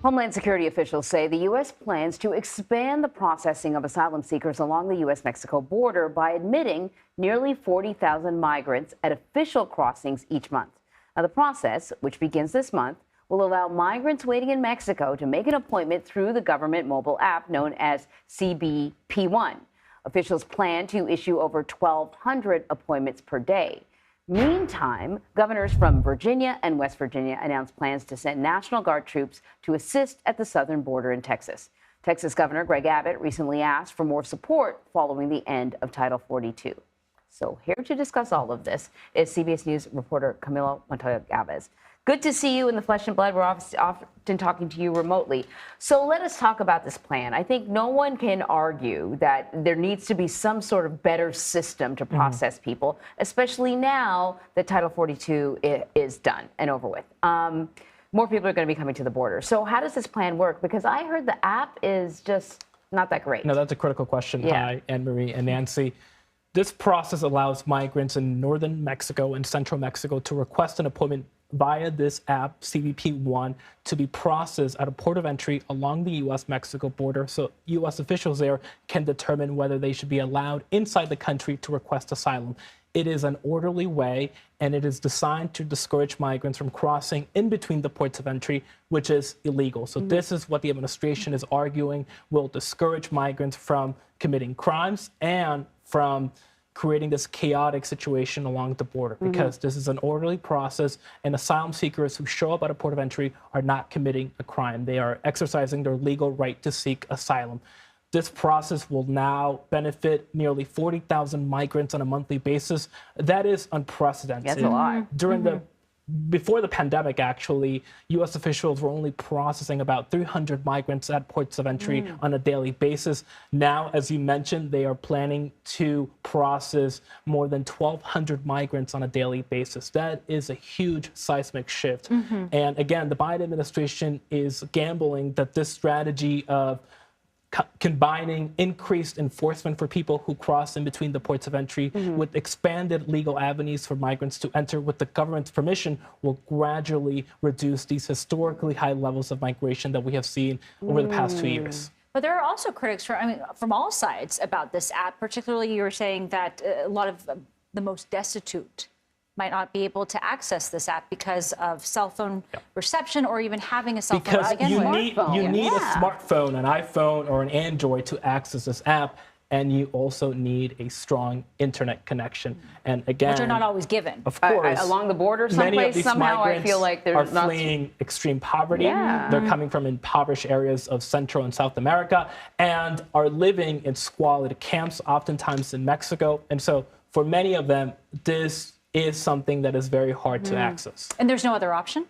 Homeland Security officials say the U.S. plans to expand the processing of asylum seekers along the U.S.-Mexico border by admitting nearly 40,000 migrants at official crossings each month. Now, the process, which begins this month, will allow migrants waiting in Mexico to make an appointment through the government mobile app known as CBP One. Officials plan to issue over 1,200 appointments per day. Meantime, governors from Virginia and West Virginia announced plans to send National Guard troops to assist at the southern border in Texas. Texas Governor Greg Abbott recently asked for more support following the end of Title 42. So here to discuss all of this is CBS News reporter Camilo Montoya-Galvez. Good to see you in the flesh and blood. We're often talking to you remotely. So let us talk about this plan. I think no one can argue that there needs to be some sort of better system to process people, especially now that Title 42 is done and over with. More people are going to be coming to the border. So how does this plan work? Because I heard the app is just not that great. No, that's a critical question. Yeah. Hi, Anne-Marie and Nancy. This process allows migrants in northern Mexico and central Mexico to request an appointment via this app, CBP One, to be processed at a port of entry along the U.S.-Mexico border, so U.S. officials there can determine whether they should be allowed inside the country to request asylum. It is an orderly way, and it is designed to discourage migrants from crossing in between the ports of entry, which is illegal. So this is what the administration is arguing will discourage migrants from committing crimes and from creating this chaotic situation along the border, because this is an orderly process, and asylum seekers who show up at a port of entry are not committing a crime. They are exercising their legal right to seek asylum. This process will now benefit nearly 40,000 migrants on a monthly basis. That is unprecedented. That's a lot. During before the pandemic, actually, U.S. officials were only processing about 300 migrants at ports of entry on a daily basis. Now, as you mentioned, they are planning to process more than 1,200 migrants on a daily basis. That is a huge seismic shift. And again, the Biden administration is gambling that this strategy of combining increased enforcement for people who cross in between the ports of entry with expanded legal avenues for migrants to enter with the government's permission will gradually reduce these historically high levels of migration that we have seen over the past 2 years. But there are also critics from all sides about this app. Particularly, you were saying that a lot of the most destitute might not be able to access this app because of cell phone reception or even having a cell phone. Because you need a smartphone, an iPhone or an Android to access this app, and you also need a strong internet connection. And again, which are not always given. Of course. Along the border many of someplace, these somehow I migrants feel like they're are fleeing extreme poverty. They're coming from impoverished areas of Central and South America and are living in squalid camps, oftentimes in Mexico. And so for many of them, this is something that is very hard to access. And there's no other option?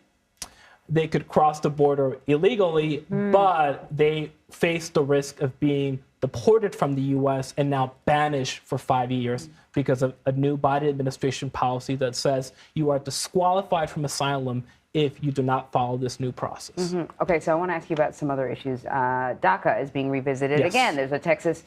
They could cross the border illegally, but they face the risk of being deported from the U.S. and now banished for 5 years because of a new Biden administration policy that says you are disqualified from asylum if you do not follow this new process. Okay, so I want to ask you about some other issues. DACA is being revisited again. There's a Texas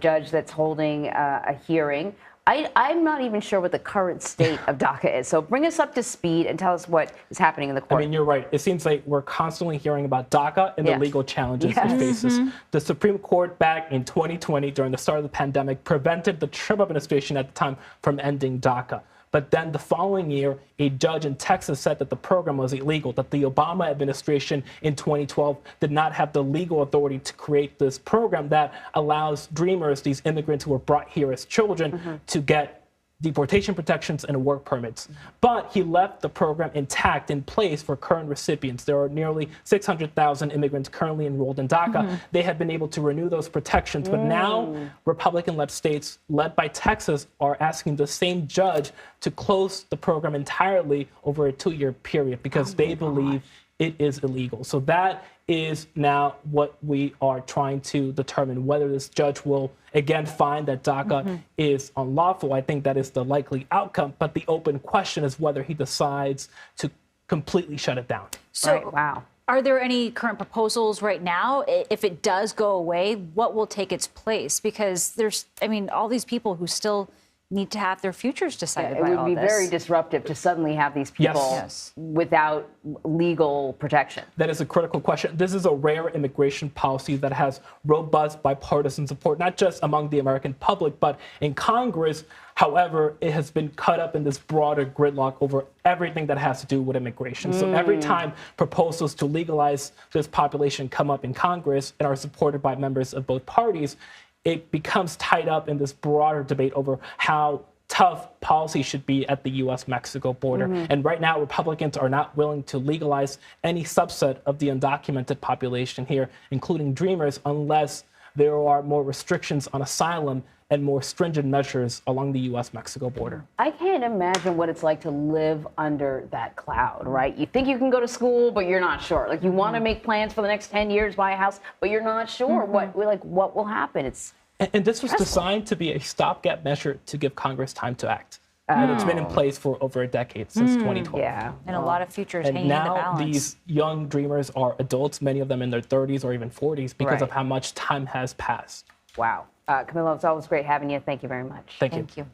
judge that's holding a hearing. I'm not even sure what the current state of DACA is. So bring us up to speed and tell us what is happening in the court. I mean, you're right. It seems like we're constantly hearing about DACA and the legal challenges it faces. The Supreme Court back in 2020, during the start of the pandemic, prevented the Trump administration at the time from ending DACA. But then the following year, a judge in Texas said that the program was illegal, that the Obama administration in 2012 did not have the legal authority to create this program that allows dreamers, these immigrants who were brought here as children, to get deportation protections and work permits. But he left the program intact in place for current recipients. There are nearly 600,000 immigrants currently enrolled in DACA. They have been able to renew those protections, but now Republican-led states, led by Texas, are asking the same judge to close the program entirely over a 2-year period because they believe it is illegal. So that is now what we are trying to determine, whether this judge will again find that DACA is unlawful. I think that is the likely outcome, but the open question is whether he decides to completely shut it down. So, are there any current proposals right now? If it does go away, what will take its place? Because there's, all these people who still need to have their futures decided It by would all be this. very disruptive to suddenly have these people Yes. without legal protection. That is a critical question. This is a rare immigration policy that has robust bipartisan support, not just among the American public, but in Congress. However, it has been cut up in this broader gridlock over everything that has to do with immigration. So every time proposals to legalize this population come up in Congress and are supported by members of both parties, it becomes tied up in this broader debate over how tough policy should be at the U.S.-Mexico border. And right now, Republicans are not willing to legalize any subset of the undocumented population here, including Dreamers, unless there are more restrictions on asylum and more stringent measures along the U.S.-Mexico border. I can't imagine what it's like to live under that cloud, right? You think you can go to school, but you're not sure. Like, you want to make plans for the next 10 years, buy a house, but you're not sure what will happen. And this was designed to be a stopgap measure to give Congress time to act. And it's been in place for over a decade, since 2012. Yeah. And a lot of futures And hanging in the now balance. these young Dreamers are adults, many of them in their 30s or even 40s, because of Right. how much time has passed. Wow. Camilo, it's always great having you. Thank you very much. Thank you. Thank you.